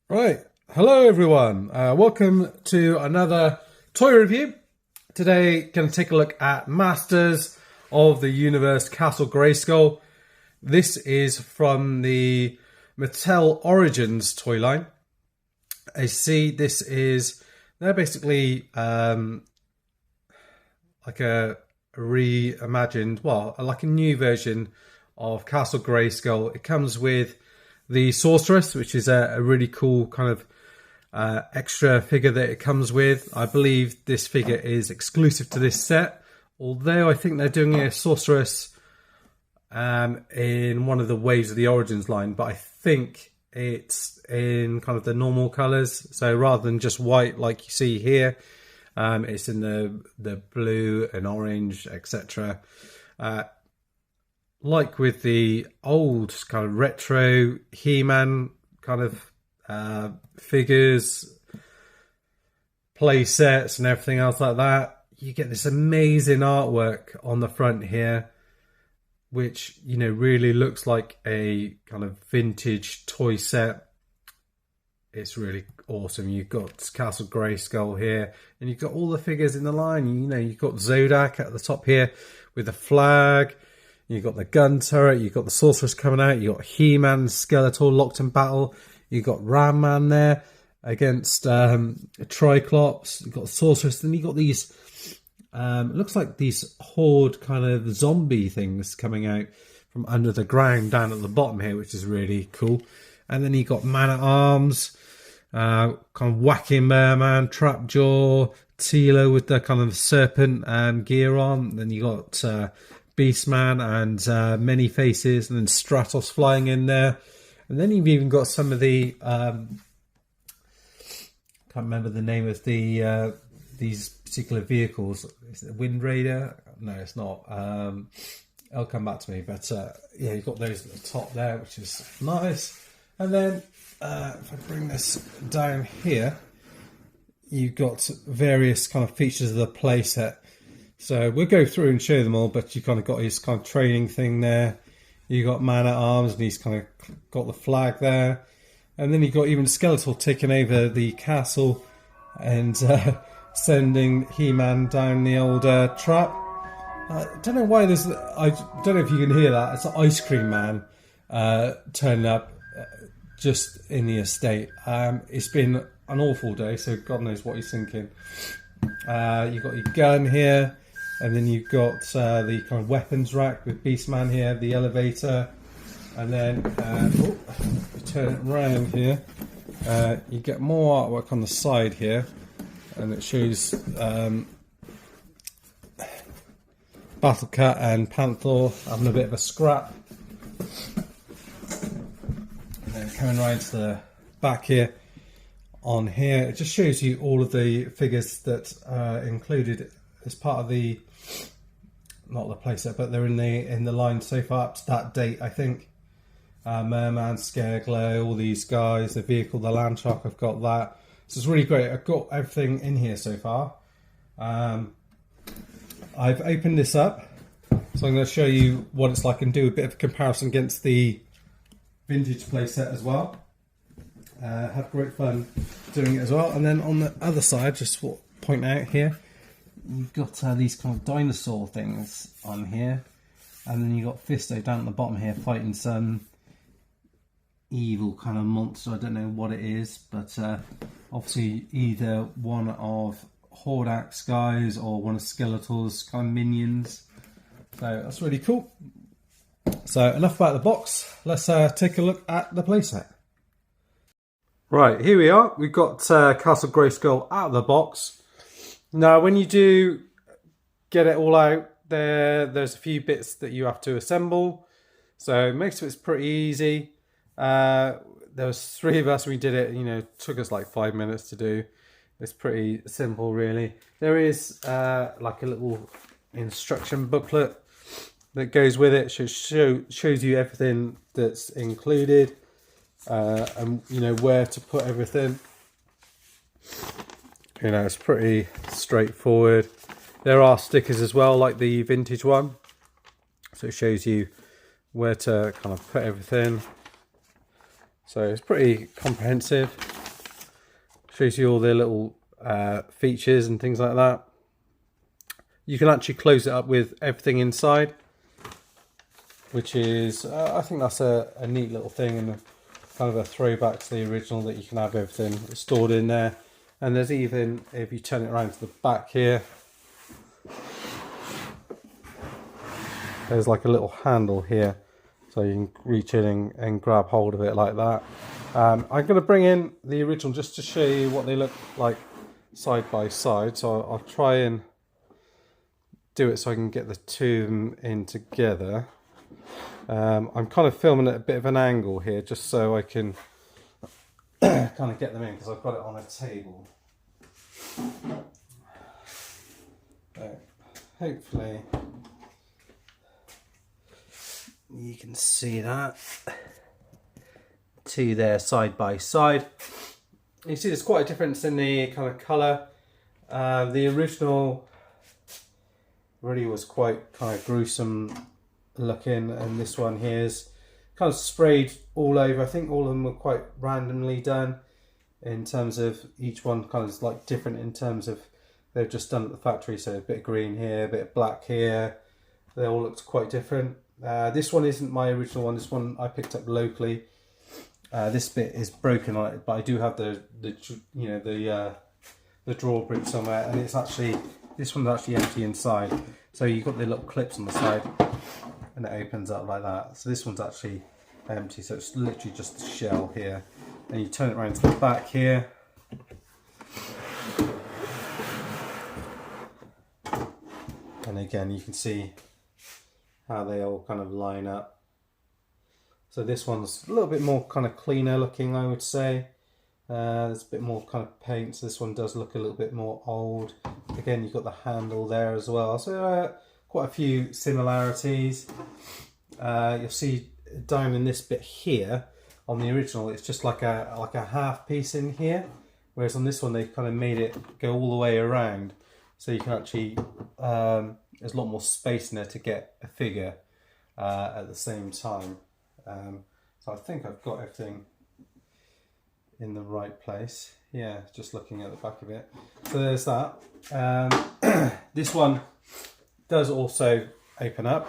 Right, hello everyone. Welcome to another toy review. Today, going to take a look at Masters of the Universe Castle Grayskull. This is from the Mattel Origins toy line. I see this is, they're basically like a reimagined, well, like a new version of Castle Grayskull. It comes with the Sorceress, which is a really cool kind of extra figure that it comes with. I believe this figure is exclusive to this set, although I think they're doing a Sorceress in one of the waves of the Origins line, but I think it's in kind of the normal colours. So rather than just white like you see here, it's in the blue and orange, etc. Like with the old kind of retro He-Man kind of figures, play sets and everything else like that, you get this amazing artwork on the front here, which, you know, really looks like a kind of vintage toy set. It's really awesome. You've got Castle Grayskull here, and you've got all the figures in the line. You know, you've got Zodak at the top here with the flag. You've got the gun turret, you've got the Sorceress coming out, you've got He-Man and Skeletor locked in battle, you've got Ram Man there against Triclops, you've got the Sorceress, then you've got these, it looks like these horde kind of zombie things coming out from under the ground down at the bottom here, which is really cool. And then you've got Man-at-Arms, kind of Whacking Merman, Trapjaw, Tilo with the kind of serpent gear on, then you got Beastman and Many Faces, and then Stratos flying in there. And then you've even got some of the can't remember the name of the these particular vehicles. Is it Wind Raider? No, it's not. It'll come back to me. But yeah, you've got those at the top there, which is nice. And then if I bring this down here, you've got various kind of features of the playset. So we'll go through and show them all, but you kind of got his kind of training thing there. You got Man-at-Arms, and he's kind of got the flag there. And then you got even Skeletor taking over the castle and sending He-Man down the old trap. I don't know why there's, I don't know if you can hear that. It's an Ice Cream Man turning up just in the estate. It's been an awful day, so God knows what he's thinking. You've got your gun here. And then you've got the kind of weapons rack with Beastman here, the elevator, and then you turn it around here, you get more artwork on the side here, and it shows Battle Cat and Panther having a bit of a scrap. And then coming right to the back here, on here, it just shows you all of the figures that are included as part of the, not the playset, but they're in the line so far up to that date, I think. Merman, Scareglow, all these guys, the vehicle, the Land Shark, I've got that. So it's really great. I've got everything in here so far. I've opened this up, so I'm going to show you what it's like and do a bit of a comparison against the vintage playset as well. Had great fun doing it as well. And then on the other side, just to point out here, you've got these kind of dinosaur things on here, and then you've got Fisto down at the bottom here fighting some evil kind of monster. I don't know what it is, but obviously either one of Hordak's guys or one of Skeletor's kind of minions. So that's really cool. So enough about the box. Let's take a look at the playset. Right, here we are. We've got Castle Grayskull out of the box. Now, when you do get it all out, there's a few bits that you have to assemble. So most of it's pretty easy. There was 3 of us. We did it. You know, took us like 5 minutes to do. It's pretty simple, really. There is like a little instruction booklet that goes with it. Shows you everything that's included, and you know where to put everything. You know, it's pretty straightforward. There are stickers as well, like the vintage one. So it shows you where to kind of put everything. So it's pretty comprehensive. Shows you all the little features and things like that. You can actually close it up with everything inside, which is, I think that's a neat little thing, and kind of a throwback to the original, that you can have everything stored in there. And there's even, if you turn it around to the back here, there's like a little handle here, so you can reach in and grab hold of it like that. I'm going to bring in the original just to show you what they look like side by side. So I'll try and do it so I can get the two of them in together. I'm kind of filming at a bit of an angle here just so I can kind of get them in, because I've got it on a table. So hopefully you can see that. Two there side by side. You see there's quite a difference in the kind of colour. The original really was quite kind of gruesome looking, and this one here is kind of sprayed all over. I think all of them were quite randomly done, in terms of each one kind of like different in terms of they've just done at the factory. So a bit of green here, a bit of black here. They all looked quite different. This one isn't my original one. This one I picked up locally. This bit is broken on it, but I do have the drawbridge somewhere, and it's actually, this one's actually empty inside. So you've got the little clips on the side, and it opens up like that. So this one's actually empty, so it's literally just a shell here. And you turn it around to the back here. And again, you can see how they all kind of line up. So this one's a little bit more kind of cleaner looking, I would say. There's a bit more kind of paint, so this one does look a little bit more old. Again, you've got the handle there as well. So quite a few similarities. You'll see down in this bit here, on the original, it's just like a half piece in here. Whereas on this one, they kind of made it go all the way around. So you can actually, there's a lot more space in there to get a figure at the same time. So I think I've got everything in the right place. Yeah, just looking at the back of it. So there's that. This one does also open up.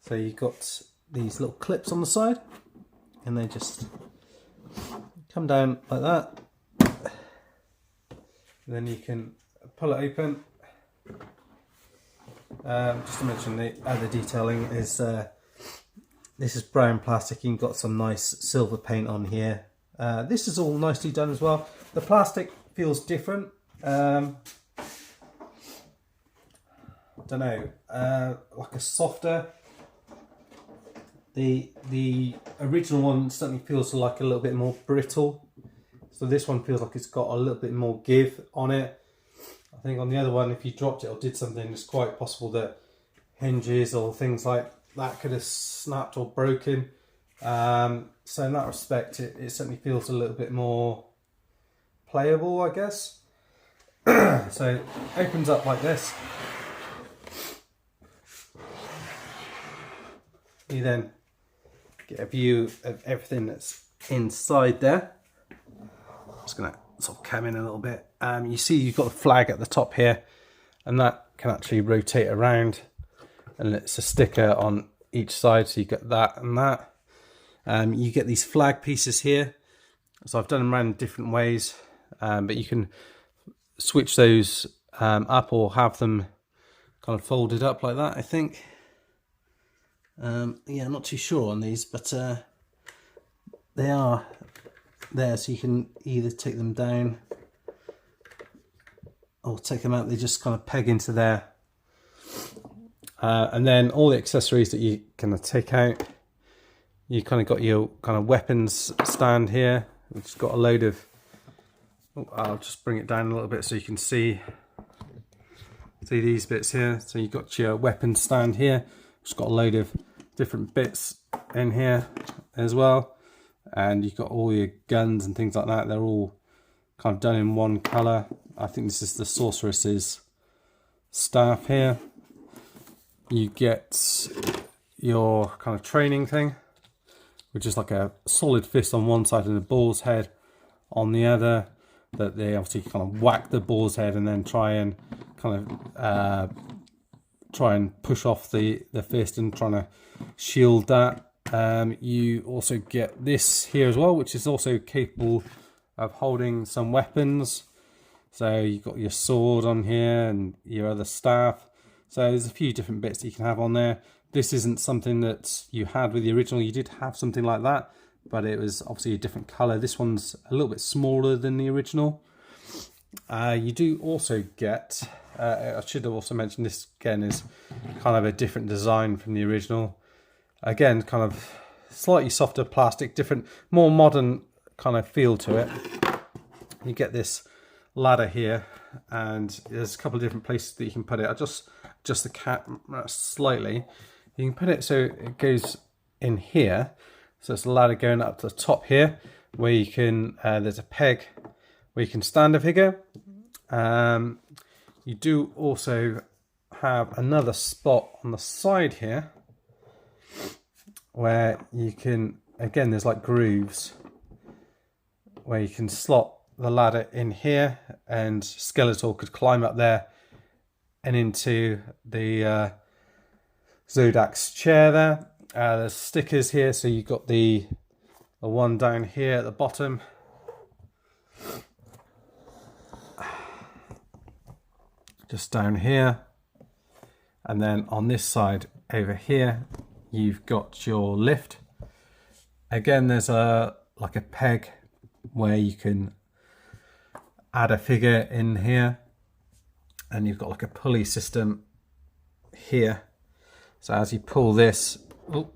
So you've got these little clips on the side, and they just come down like that. And then you can pull it open. Just to mention, the other detailing is this is brown plastic. You've got some nice silver paint on here. This is all nicely done as well. The plastic feels different. Don't know, like a softer. The original one certainly feels like a little bit more brittle. So this one feels like it's got a little bit more give on it. I think on the other one, if you dropped it or did something, it's quite possible that hinges or things like that could have snapped or broken. So in that respect, it certainly feels a little bit more playable, I guess. So it opens up like this. You then get a view of everything that's inside there. I'm just going to sort of come in a little bit. You see you've got the flag at the top here, and that can actually rotate around, and it's a sticker on each side, so you get that and that. You get these flag pieces here, so I've done them around different ways, but you can switch those up or have them kind of folded up like that, I think. Yeah, I'm not too sure on these, but they are there, so you can either take them down or take them out. They just kind of peg into there. And then all the accessories that you can take out, you kind of got your kind of weapons stand here, which has got a load of, I'll just bring it down a little bit so you can see these bits here. So you've got your weapons stand here, which has got a load of different bits in here as well. And you've got all your guns and things like that. They're all kind of done in one colour. I think this is the Sorceress's staff here. You get your kind of training thing, which is like a solid fist on one side and a bull's head on the other, that they obviously kind of whack the boar's head and then try and kind of push off the fist and trying to shield that. You also get this here as well, which is also capable of holding some weapons. So you've got your sword on here and your other staff. So there's a few different bits that you can have on there. This isn't something that you had with the original. You did have something like that, but it was obviously a different color. This one's a little bit smaller than the original. You do also get, I should have also mentioned, this again is kind of a different design from the original. Again, kind of slightly softer plastic, different, more modern kind of feel to it. You get this ladder here, and there's a couple of different places that you can put it. I just the cat slightly. You can put it so it goes in here. So it's a ladder going up to the top here, where you can, there's a peg where you can stand a figure. You do also have another spot on the side here where you can, again, there's like grooves where you can slot the ladder in here, and Skeletor could climb up there and into the Zodak's chair there. There's stickers here, so you've got the one down here at the bottom. Just down here. And then on this side over here, you've got your lift. Again, there's like a peg where you can add a figure in here, and you've got like a pulley system here. So as you pull this, I'll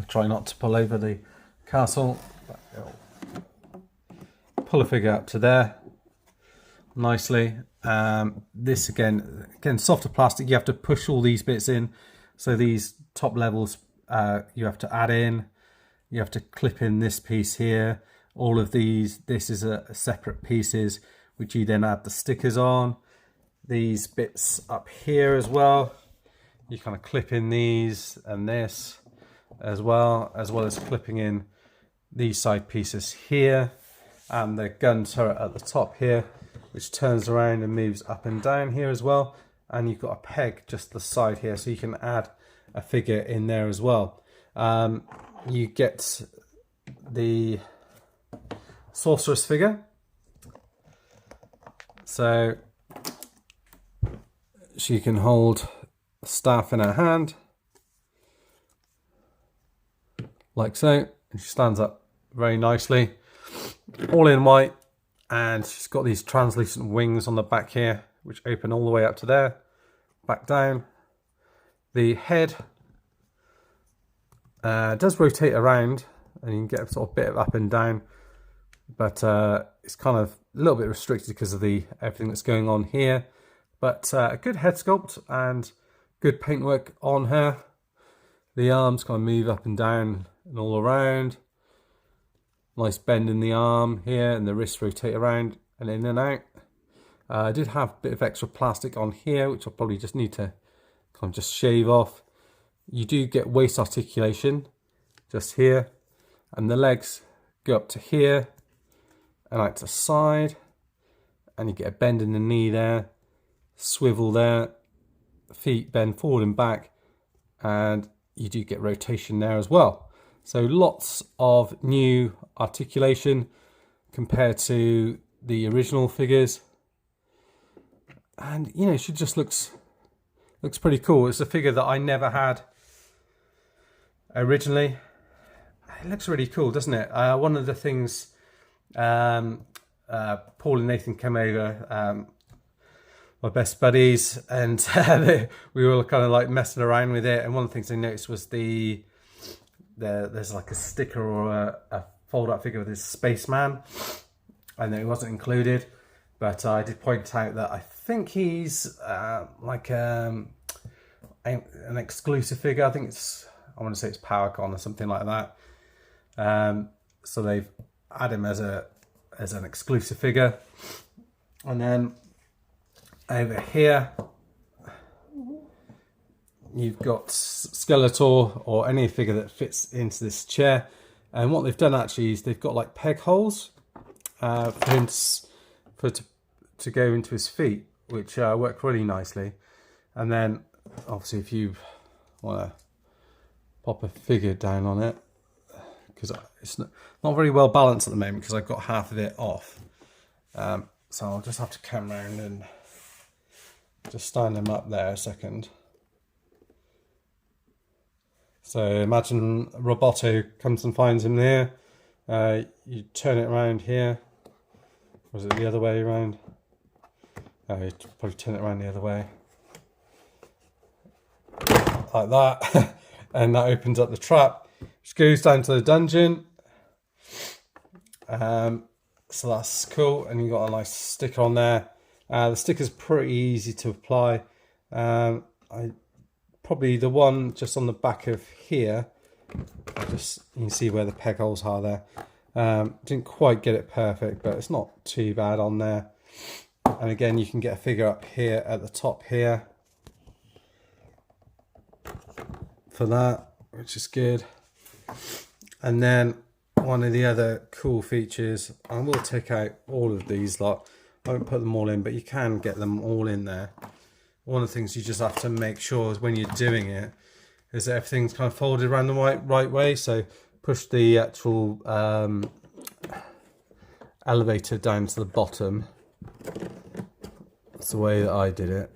try not to pull over the castle, pull a figure up to there nicely. This again softer plastic. You have to push all these bits in, so these top levels you have to add in. You have to clip in this piece here. All of these, this is a separate pieces which you then add the stickers on. These bits up here as well, you kind of clip in these and this as well as clipping in these side pieces here, and the gun turret at the top here, which turns around and moves up and down here as well. And you've got a peg just the side here, so you can add a figure in there as well. You get the Sorceress Figure. So she can hold a staff in her hand, like so, and she stands up very nicely, all in white, and she's got these translucent wings on the back here, which open all the way up to there, back down. The head does rotate around, and you can get a sort of bit of up and down, but it's kind of a little bit restricted because of everything that's going on here. But a good head sculpt and good paintwork on her. The arms kind of move up and down and all around. Nice bend in the arm here, and the wrists rotate around and in and out. I did have a bit of extra plastic on here, which I'll probably just need to kind of just shave off. You do get waist articulation just here, and the legs go up to here and out to the side, and you get a bend in the knee there, swivel there, feet bend forward and back, and you do get rotation there as well. So lots of new articulation compared to the original figures, and you know, she just looks pretty cool. It's a figure that I never had originally. It looks really cool, doesn't it? One of the things, Paul and Nathan came over, my best buddies, and we were kind of like messing around with it, and one of the things they noticed was there's like a sticker or a fold-up figure with this spaceman, and it wasn't included, but I did point out that I think he's like an exclusive figure. I want to say it's PowerCon or something like that. So they've added him as an exclusive figure. And then over here you've got Skeletor, or any figure that fits into this chair. And what they've done actually is they've got like peg holes for him to go into his feet, which worked really nicely. And then obviously if you want to pop a figure down on it, because it's not very well balanced at the moment because I've got half of it off. So I'll just have to come round and just stand him up there a second. So imagine Roboto comes and finds him there. You turn it around here. Or is it the other way around? You probably turn it around the other way. Like that. And that opens up the trap, which goes down to the dungeon. So that's cool. And you've got a nice sticker on there. The sticker's pretty easy to apply. Probably the one just on the back of here, you can see where the peg holes are there. Didn't quite get it perfect, but it's not too bad on there. And again, you can get a figure up here at the top here for that, which is good. And then one of the other cool features, I will take out all of these lot. I won't put them all in, but you can get them all in there. One of the things you just have to make sure is when you're doing it is that everything's kind of folded around the right way. So push the actual elevator down to the bottom. That's the way that I did it.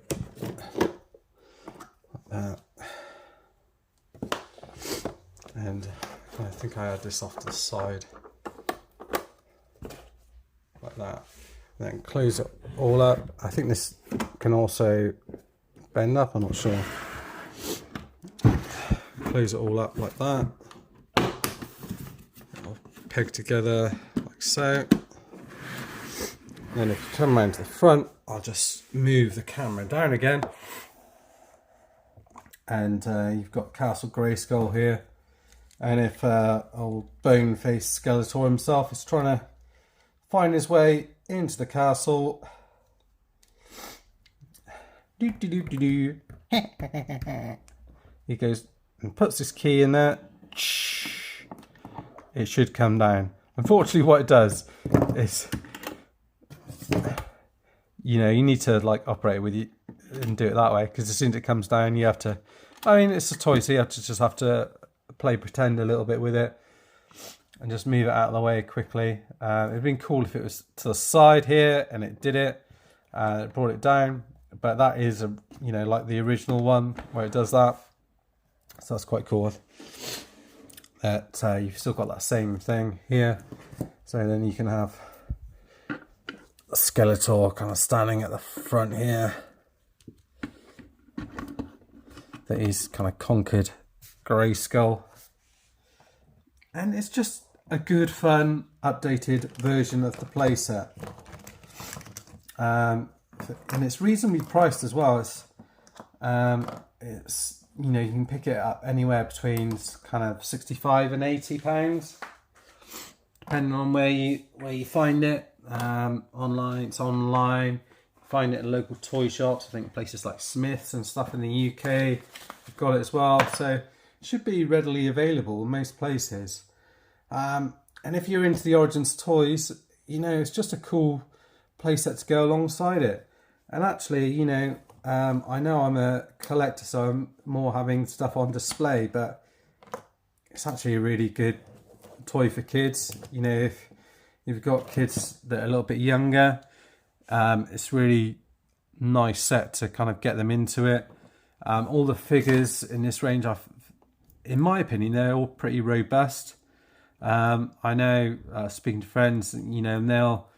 Like that. And I think I had this off to the side. Like that. Then close it all up. I think this can also bend up, I'm not sure. Close it all up like that. I'll peg together like so. Then if you come around to the front, I'll just move the camera down again. And you've got Castle Grayskull here. And if old bone-faced Skeletor himself is trying to find his way into the castle. He goes and puts his key in there. It should come down. Unfortunately, what it does is, you need to like operate with you and do it that way, because as soon as it comes down, you have to. I mean, it's a toy, so you have to play pretend a little bit with it and just move it out of the way quickly. It'd been cool if it was to the side here and it did it. It brought it down. But that is, like the original one where it does that. So that's quite cool. That you've still got that same thing here. So then you can have a Skeletor kind of standing at the front here. That he's kind of conquered Grayskull. And it's just a good, fun, updated version of the playset. And it's reasonably priced as well. It's you can pick it up anywhere between kind of £65 and £80, depending on where you find it. Online, it's online. Find it in local toy shops. I think places like Smith's and stuff in the UK have got it as well. So it should be readily available in most places. And if you're into the Origins toys, it's just a cool playset to go alongside it. And actually, I know I'm a collector, so I'm more having stuff on display, but it's actually a really good toy for kids. If you've got kids that are a little bit younger, it's really nice set to kind of get them into it. All the figures in this range, in my opinion, they're all pretty robust. I know, speaking to friends, and they'll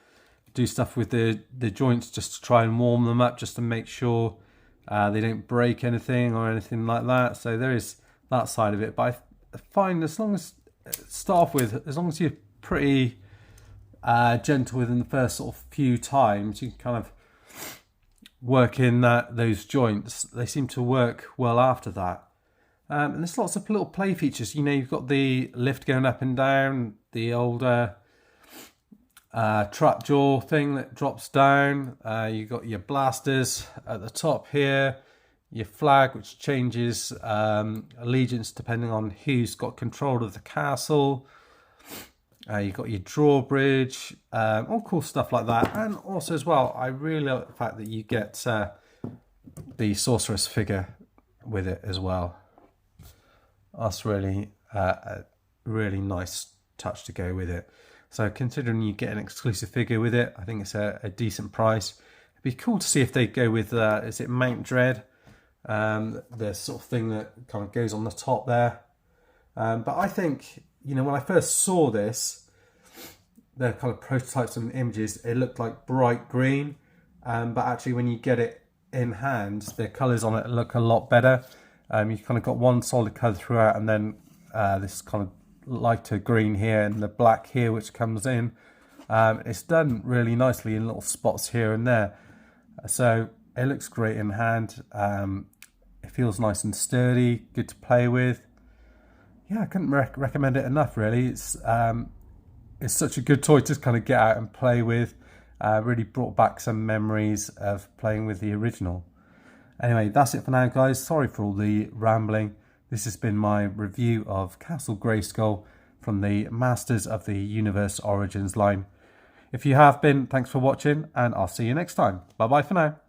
do stuff with the joints just to try and warm them up, just to make sure they don't break anything or anything like that. So there is that side of it. But I find as long as you're pretty gentle within the first sort of few times, you can kind of work in those joints. They seem to work well after that. And there's lots of little play features. You've got the lift going up and down, the old trap jaw thing that drops down. You've got your blasters at the top here, your flag, which changes allegiance depending on who's got control of the castle. You've got your drawbridge, all cool stuff like that. And also as well, I really like the fact that you get the Sorceress Figure with it as well. That's really a really nice touch to go with it. So considering you get an exclusive figure with it, I think it's a decent price. It'd be cool to see if they go with, is it Mount Dread? The sort of thing that kind of goes on the top there. But I think, you know, when I first saw this, the kind of prototypes and images, it looked like bright green. But actually when you get it in hand, the colours on it look a lot better. You've kind of got one solid colour throughout, and then this kind of lighter green here and the black here which comes in. It's done really nicely in little spots here and there. So it looks great in hand. It feels nice and sturdy, good to play with. Yeah, I couldn't recommend it enough, really. It's such a good toy to kind of get out and play with. Really brought back some memories of playing with the original. Anyway, that's it for now, guys. Sorry for all the rambling. This has been my review of Castle Grayskull from the Masters of the Universe Origins line. If you have been, thanks for watching, and I'll see you next time. Bye-bye for now.